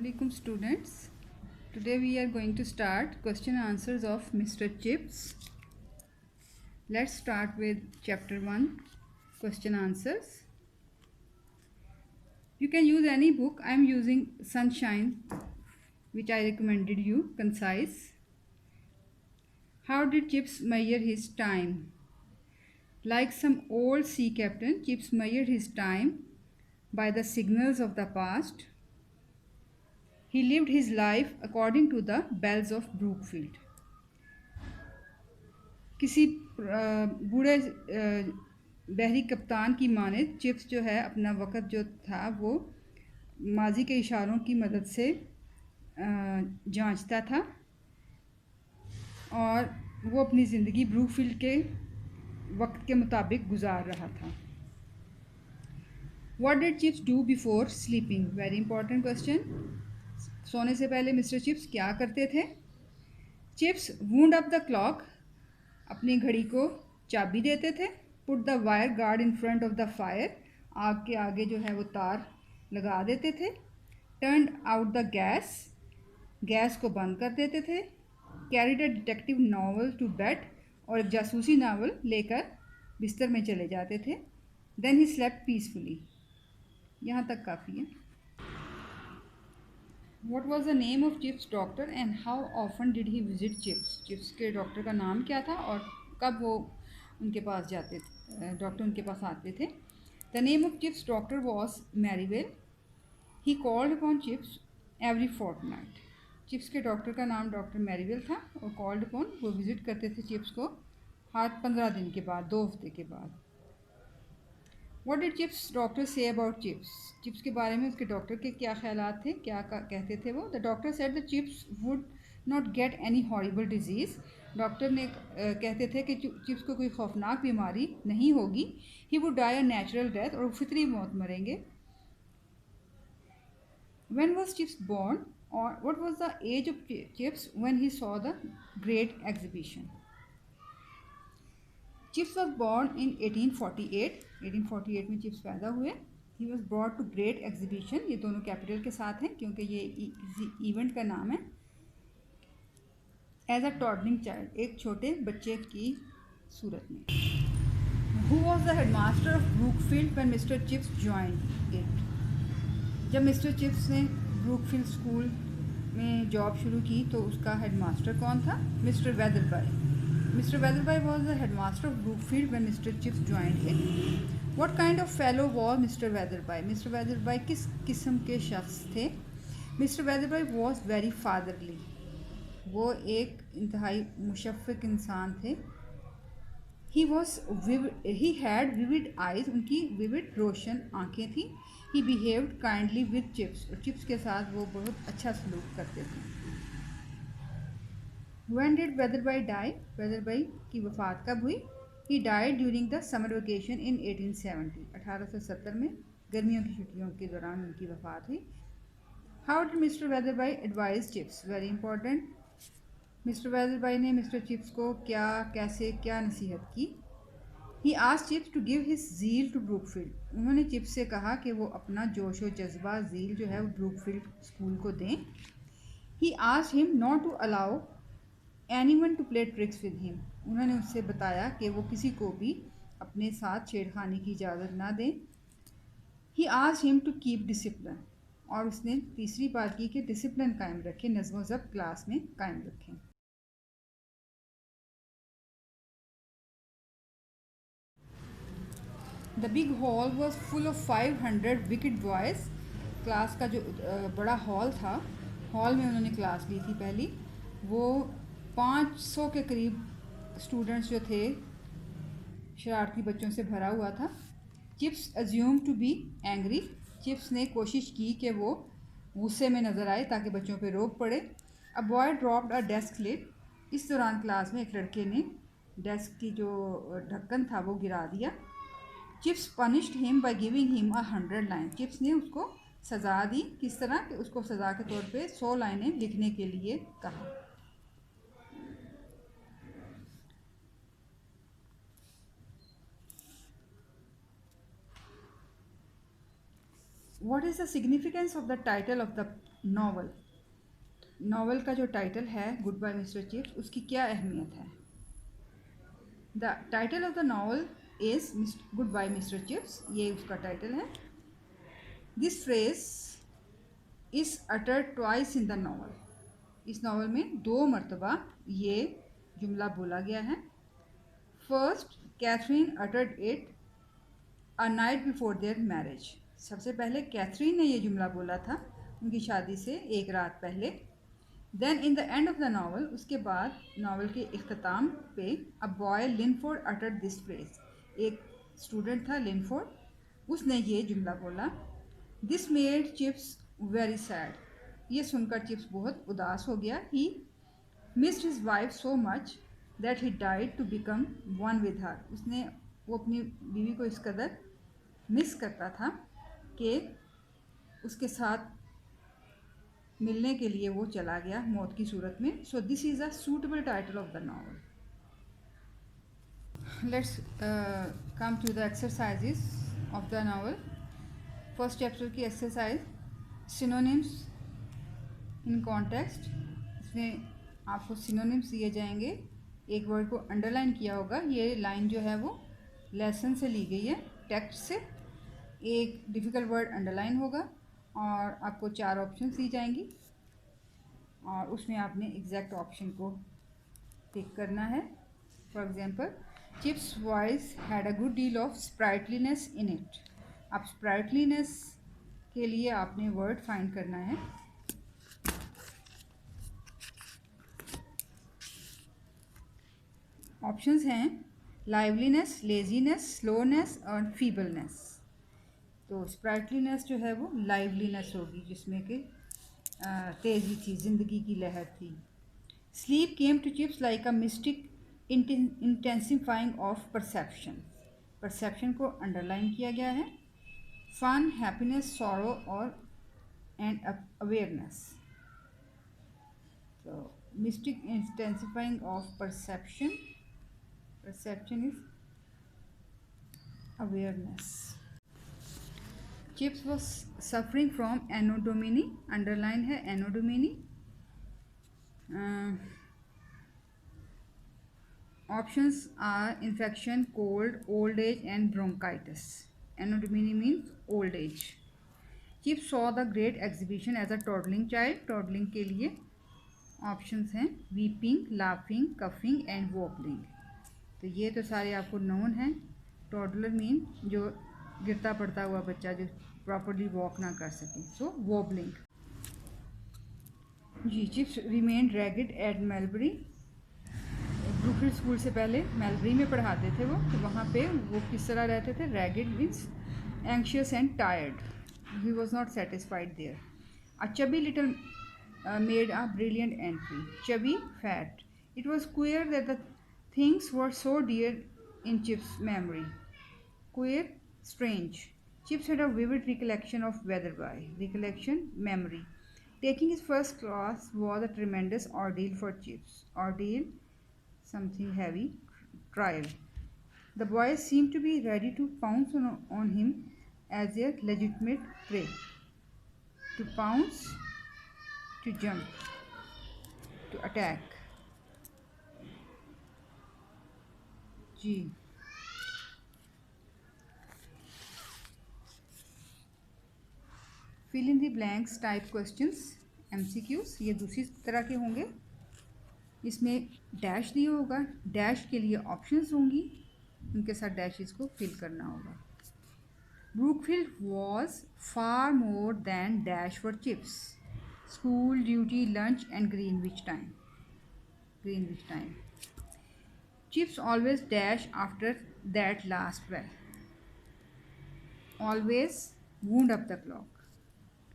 Assalamualaikum students. Today we are going to start question and answers of Mr. Chips. Let's start with chapter 1 question answers. You can use any book. I am using Sunshine, which I recommended you, concise. How did Chips measure his time? Like some old sea captain, Chips measured his time by the signals of the past. He lived his life according to the bells of Brookfield. किसी बूढ़े बहरी कप्तान की मानित chips जो है अपना वक़्त जो था वो माजी के इशारों की मदद से जांचता था और वो अपनी ज़िंदगी ब्रूकफील्ड के वक्त के मुताबिक गुजार रहा था. What did Chips do before sleeping? Very important question. सोने से पहले मिस्टर चिप्स क्या करते थे? Chips wound up the clock. अपनी घड़ी को चाबी देते थे. Put the wire guard in front of the fire. आग के आगे जो है वो तार लगा देते थे. Turn out the gas. Gas को बंद कर देते थे. Carried a detective novel to bed. और एक जासूसी नावल लेकर बिस्तर में चले जाते थे. Then he slept peacefully. यहाँ तक काफ़ी है. What was the name of Chips' doctor and how often did he visit Chips? Chips के डॉक्टर का नाम क्या था और कब वो उनके पास जाते थे, डॉक्टर उनके पास आते थे. The name of Chips' doctor was Merivale. He called upon Chips every fortnight. Chips के डॉक्टर का नाम डॉक्टर मैरीवेल था और कॉल्ड अपॉन वो विज़िट करते थे चिप्स को हर 15 दिन के बाद, 2 हफ्ते के बाद. What did Chips' doctor say about Chips? Chips के बारे में उसके डॉक्टर के क्या ख्यालात थे, क्या कहते थे वो? The doctor said that Chips would not get any horrible disease. Doctor ने कहते थे कि चिप्स को कोई खौफनाक बीमारी नहीं होगी. He would die a natural death और फितरी मौत मरेंगे. When was Chips born? Or what was the age of Chips when he saw the great exhibition? Chips was born in 1848. 1848 में चिप्स पैदा हुए. He was brought to Great Exhibition. ये दोनों capital के साथ हैं क्योंकि ये किसी इवेंट का नाम है. एज अ टॉडलिंग चाइल्ड, एक छोटे बच्चे की सूरत में. Who was the headmaster of Brookfield when mister chips joined it? जब मिस्टर चिप्स ने ब्रूकफील्ड स्कूल में जॉब शुरू की तो उसका हेडमास्टर कौन था? Mister Weatherby. Mr. Weatherby was the headmaster of Brookfield when Mr. Chips joined it. What kind of fellow was Mr. Weatherby? Mr. Weatherby किस किस्म के शख्स थे? Mr. Weatherby was very fatherly. वो एक इंतहाई मुशफ़्फ़िक़ इंसान थे. He had vivid eyes. उनकी vivid रोशन आँखें थी. He behaved kindly with Chips. और चिप्स के साथ वो बहुत अच्छा सलूक करते थे. When did Weatherby die? Weatherby की वफ़ात कब हुई? He died during the summer vacation in 1870. 1870 में गर्मियों की छुट्टियों के दौरान उनकी वफ़ात हुई. How did Mr. Weatherby advise Chips? Very important. Mr. Weatherby ने Mr. Chips को क्या नसीहत की? He asked Chips to give his zeal to Brookfield. उन्होंने चिप्स से कहा कि वो अपना जोश व जज्बा ज़ील जो है वो ब्रूकफील्ड स्कूल को दें. He asked him not to allow anyone to play tricks with him. उन्होंने उससे बताया कि वो किसी को भी अपने साथ छेड़खानी की इजाज़त ना दें. He asked him to keep discipline. और उसने तीसरी बात की कि डिसिप्लिन कायम रखें, नज़्म व ज़ब्त क्लास में कायम रखें. The big hall was full of 500 wicked boys. Class का जो बड़ा हॉल था, हॉल में उन्होंने क्लास ली थी पहली. वो 500 के करीब स्टूडेंट्स जो थे शरारती बच्चों से भरा हुआ था. Chips assume to be angry. Chips ने कोशिश की कि वो गुस्से में नज़र आए ताकि बच्चों पे रोक पड़े. A boy dropped a desk lid. इस दौरान क्लास में एक लड़के ने डेस्क की जो ढक्कन था वो गिरा दिया. Chips punished him by giving him 100 line. Chips ने उसको सज़ा दी. किस तरह कि उसको सज़ा के तौर पे 100 लाइनें लिखने के लिए कहा. What is the significance of the title of the novel? Novel का जो टाइटल है गुड बाय मिस्टर चिप्स, उसकी क्या अहमियत है? The title of the novel is goodbye Mr Chips, ये उसका टाइटल है। This phrase is uttered twice in the novel, इस नावल में 2 मरतबा ये जुमला बोला गया है। First, Catherine uttered it a night before their marriage, सबसे पहले कैथरीन ने ये जुमला बोला था उनकी शादी से एक रात पहले। Then in the end of the novel, उसके बाद नावल के इख्तिताम पे, a boy Linford uttered this phrase, एक स्टूडेंट था लिनफोर्ड, उसने ये जुमला बोला। This made Chips very sad, ये सुनकर चिप्स बहुत उदास हो गया। He missed his wife so much that he died to become one with her, उसने वो अपनी बीवी को इस कदर मिस करता था कि उसके साथ मिलने के लिए वो चला गया मौत की सूरत में। So this is a suitable title of the novel. Let's come to the exercises of the novel. First chapter की एक्सरसाइज, सिनोनिम्स इन कॉन्टेक्स्ट। इसमें आपको सिनोनिम्स दिए जाएंगे, एक वर्ड को अंडरलाइन किया होगा, ये लाइन जो है वो लेसन से ली गई है, टेक्स्ट से। एक डिफ़िकल्ट वर्ड अंडरलाइन होगा और आपको 4 ऑप्शंस दी जाएंगी और उसमें आपने एग्जैक्ट ऑप्शन को पिक करना है। For example, Chips voice had a good deal of sprightliness in it. अब स्प्राइटलीनेस के लिए आपने वर्ड फाइंड करना है। ऑप्शंस हैं लाइवलीनेस, लेजीनेस, स्लोनेस और फीबलनेस। तो स्प्राइटलीनेस जो है वो लाइवलीनेस होगी, जिसमें कि तेज़ी थी, ज़िंदगी की लहर थी। Sleep came to Chips like a mystic intensifying of perception, perception को अंडरलाइन किया गया है। फन, हैप्पीनेस, सॉरो और एंड अवेयरनेस। तो mystic intensifying of perception, perception is awareness. Chips was suffering from anno domini, underline है anno domini. Options are infection, cold, old age and bronchitis. Anno domini means old age. Chips saw the great exhibition as a toddling child. toddling के लिए options हैं weeping, laughing, coughing and wobbling. तो ये तो सारे आपको known हैं। Toddler mean जो गिरता पड़ता हुआ बच्चा जो प्रॉपरली वॉक ना कर सके, सो वॉबलिंग। जी, Chips remain ragged at Melbury. Brookfield school से पहले मेलबरी में पढ़ाते थे वो, तो वहाँ पे वो किस तरह रहते थे? Ragged means anxious and tired, he was not satisfied there. A chubby little made a brilliant entry, chubby fat. It was clear that the things were so dear in Chip's memory. Queer, strange. Chips had a vivid recollection of Weatherby. Recollection, memory. Taking his first class was a tremendous ordeal for Chips. Ordeal, something heavy, trial. The boys seemed to be ready to pounce on him as their legitimate prey. To pounce, to jump, to attack. जी, fill in the blanks type questions, MCQs, ये दूसरी तरह के होंगे। इसमें dash दिया होगा, dash के लिए ऑप्शंस होंगी, उनके साथ डैशेस को फिल करना होगा। Brookfield was far more than dash for Chips, school, duty, lunch and Greenwich time. Greenwich time. Chips always dash after that last bell, always wound up the clock.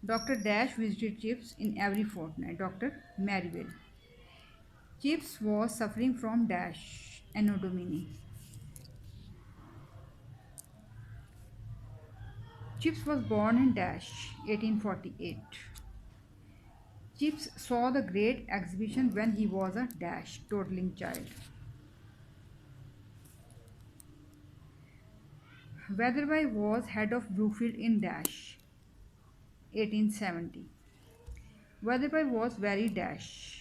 Dr. Dash visited Chips in every fortnight. Dr. Merivale. Chips was suffering from Dash, anno domini. Chips was born in Dash, 1848. Chips saw the great exhibition when he was a Dash, toddling child. Weatherby was head of Brookfield in Dash. 1870. Weatherby was very dash,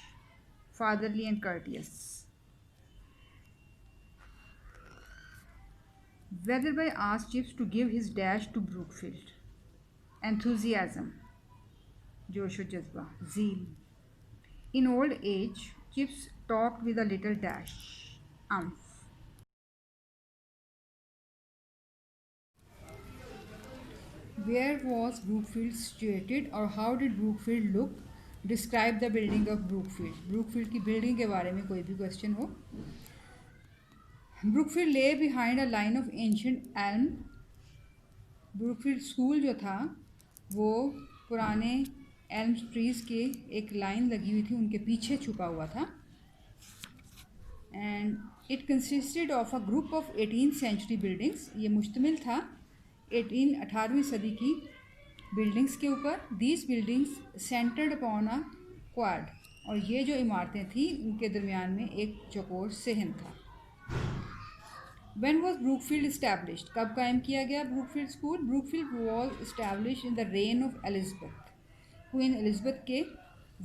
fatherly and courteous. Weatherby asked Chips to give his dash to Brookfield. Enthusiasm, जोश व जज्बा, zeal. In old age, Chips talked with a little dash, umph. Where was Brookfield situated or how did Brookfield look? Describe the building of Brookfield. Brookfield की building के बारे में कोई भी question हो. Brookfield lay behind a line of ancient elm. Brookfield school जो था वो पुराने elm trees के एक line लगी हुई थी उनके पीछे छुपा हुआ था. And it consisted of a group of 18th century buildings. ये मुश्तमिल था 18वीं सदी की बिल्डिंग्स के ऊपर. These buildings centered upon a quad. और ये जो इमारतें थी उनके दरमियान में एक चौकोर सहन था. When was Brookfield established? कब कायम किया गया Brookfield School? Brookfield was established in the reign of Elizabeth. Queen Elizabeth के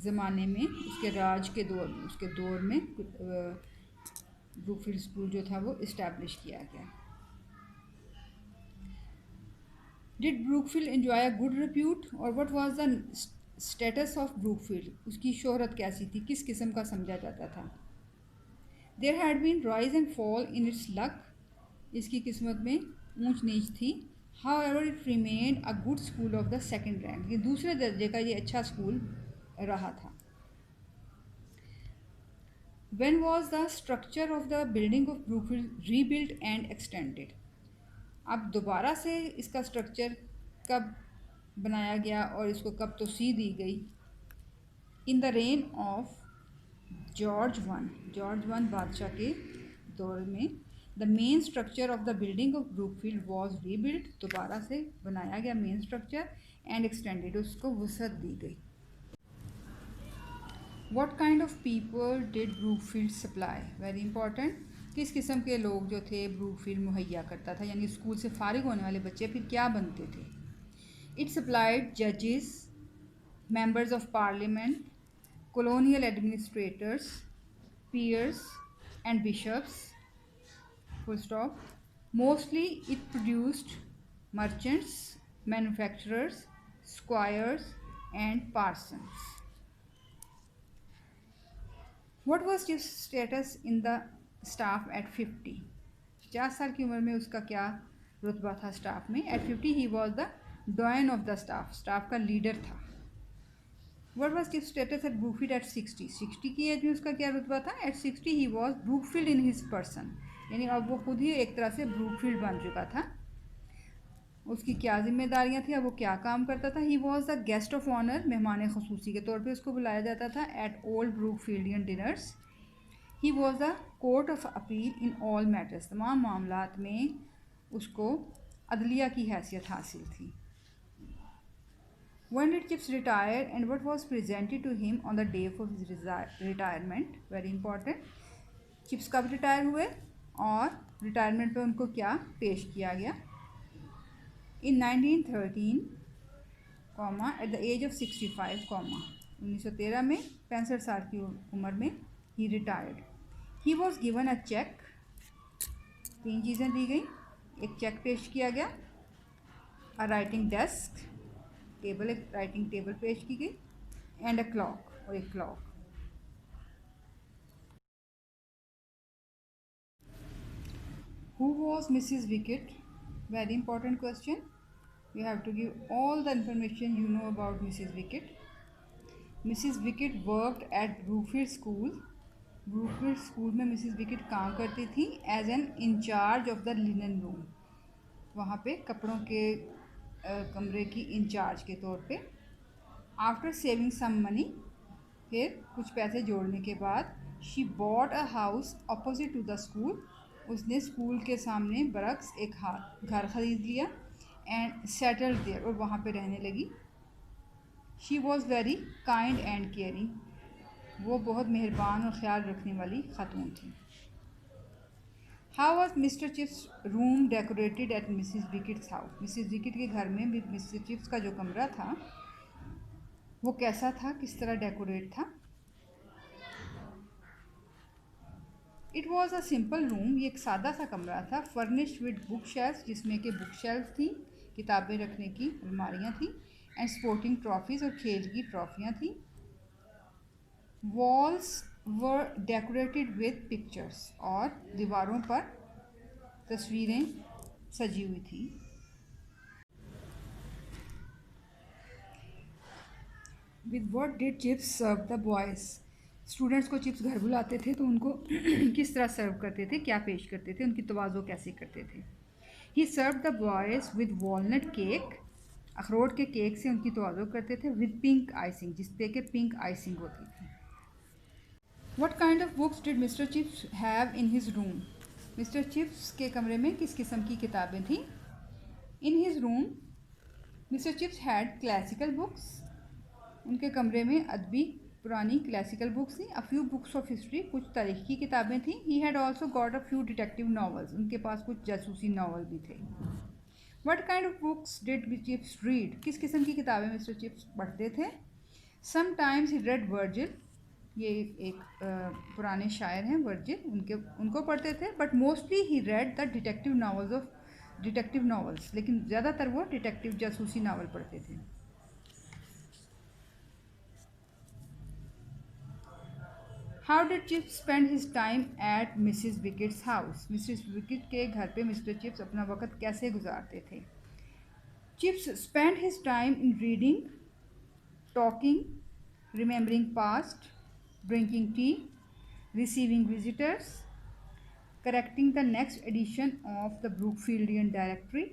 ज़माने में, उसके राज के दौर में, उसके दौर में ब्रूकफील्ड स्कूल जो था वो इस्टेब्लिश किया गया. Did Brookfield enjoy a good repute और what was the status of Brookfield? उसकी शोहरत कैसी थी, किस किस्म का समझा जाता था? There had been rise and fall in its luck. इसकी किस्मत में ऊंच नीच थी. However it remained a good school of the second rank. ये दूसरे दर्जे का ये अच्छा स्कूल रहा था. When was the structure of the building of Brookfield rebuilt and extended? अब दोबारा से इसका स्ट्रक्चर कब बनाया गया और इसको कब तोसी दी गई? In the rain of George one बादशाह के दौर में. The main structure of the building of Brookfield was rebuilt. दोबारा से बनाया गया मेन स्ट्रक्चर एंड एक्सटेंडेड, उसको वसअत दी गई. What kind of people did Brookfield supply? Very important. किस किस्म के लोग जो थे ब्रूकफील्ड मुहैया करता था, यानी स्कूल से फारिग होने वाले बच्चे फिर क्या बनते थे? It supplied judges, members of parliament, colonial administrators, peers and bishops. Full stop. Mostly it produced merchants, manufacturers, squires and parsons. What was his status in the staff at 50? 50 साल की उम्र में उसका क्या रुतबा था स्टाफ में? At 50 he was the doyen of the staff. Staff का लीडर था. What was his status at Brookfield at 60? 60 की एज में उसका क्या रुतबा था? At 60 he was Brookfield in his person. यानी अब वो खुद ही एक तरह से ब्रूकफील्ड बन चुका था. उसकी क्या जिम्मेदारियां थी, अब वो क्या काम करता था? He was the guest of honour. मेहमान खसूसी के तौर पे उसको बुलाया जाता था at old Brookfieldian dinners. He was the court of appeal in all matters. तमाम मामलात में उसको अदलिया की हैसियत हासिल थी. When did Chips retire and what was presented to him on the day of his retirement? Very important. Chips कब रिटायर हुए और रिटायरमेंट पे उनको क्या पेश किया गया? In 1913, at the age of 65, 1913 में 65 साल की उम्र में he retired. He was given a check. 3 चीज़ें दी गई. एक चेक पेश किया गया. A writing desk, टेबल, एक राइटिंग टेबल पेश की गई. And a clock, और एक clock. Who was Mrs. Wickett? Very important question. You have to give all the information you know about Mrs. Wickett. Mrs. Wickett worked at Brookfield School. Brookfield School में Mrs. Wickett काम करती थी as an in charge of the linen room. वहाँ पे कपड़ों के कमरे की इंचार्ज के तौर पे. After saving some money, फिर कुछ पैसे जोड़ने के बाद she bought a house opposite to the school. उसने स्कूल के सामने बरक्स एक घर ख़रीद लिया एंड सेटल्ड देयर, और वहाँ पे रहने लगी. She was very kind and caring. वो बहुत मेहरबान और ख्याल रखने वाली खातून थी. How was Mr Chips room decorated at Mrs Wickett's house? Mrs Wickett के घर में मिस्टर चिप्स का जो कमरा था वो कैसा था, किस तरह डेकोरेट था। It was a simple room, ये एक सादा सा कमरा था। फर्निश्ड विद बुक शेल्फ, जिसमें कि बुक शेल्फ थी, किताबें रखने की अलमारियाँ थी। एंड स्पोर्टिंग ट्रॉफीज़, और खेल की ट्रॉफियाँ थी। Walls were decorated with pictures, और दीवारों पर तस्वीरें सजी हुई थी। With what did Chips serve the boys, students को चिप्स घर बुलाते थे तो उनको किस तरह सर्व करते थे, क्या पेश करते थे, उनकी तवाज़ो कैसे करते थे। He serve the boys with walnut cake, अखरोट के केक से उनकी तवाज़ो करते थे। विद पिंक आइसिंग, जिस पे के पिंक आइसिंग होती थी। What kind of books did mister chips have in his room, mister chips के कमरे में किस किस्म की किताबें थीं। In his room mister chips had classical books, उनके कमरे में अदबी पुरानी क्लासिकल बुक्स थी। A few books of history, कुछ तारीख की किताबें थीं। He had also got a few detective novels, उनके पास कुछ जासूसी नावल भी थे। What kind of books did chips read, किस किस्म की किताबें मिस्टर चिप्स पढ़ते थे। समटाइम्स ही रेड वर्जिल, ये एक पुराने शायर हैं वर्जिल, उनको पढ़ते थे। But mostly he read the detective novels, लेकिन ज़्यादातर वो डिटेक्टिव जासूसी नावल पढ़ते थे। How did Chips spend his time at Mrs Wickett's house, Mrs Wickett के घर पे मिस्टर चिप्स अपना वक्त कैसे गुजारते थे। Chips spend his time in reading, talking, remembering past, drinking tea, receiving visitors, correcting the next edition of the Brookfieldian Directory,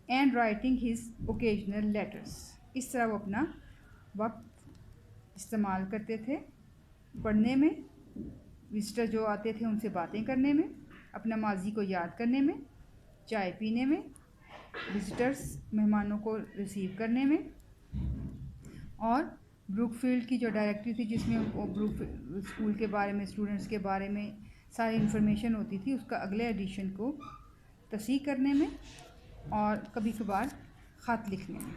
and writing his occasional letters. इस तरह वो अपना वक्त इस्तेमाल करते थे, पढ़ने में, विजिटर जो आते थे उनसे बातें करने में, अपना माजी को याद करने में, चाय पीने में, विजिटर्स मेहमानों को रिसीव करने में, और ब्रुकफील्ड की जो डायरेक्टरी थी जिसमें वो ब्रुकफील्ड स्कूल के बारे में, स्टूडेंट्स के बारे में सारी इन्फॉर्मेशन होती थी, उसका अगले एडिशन को तस्हीह करने में और कभी कभार ख़त लिखने में।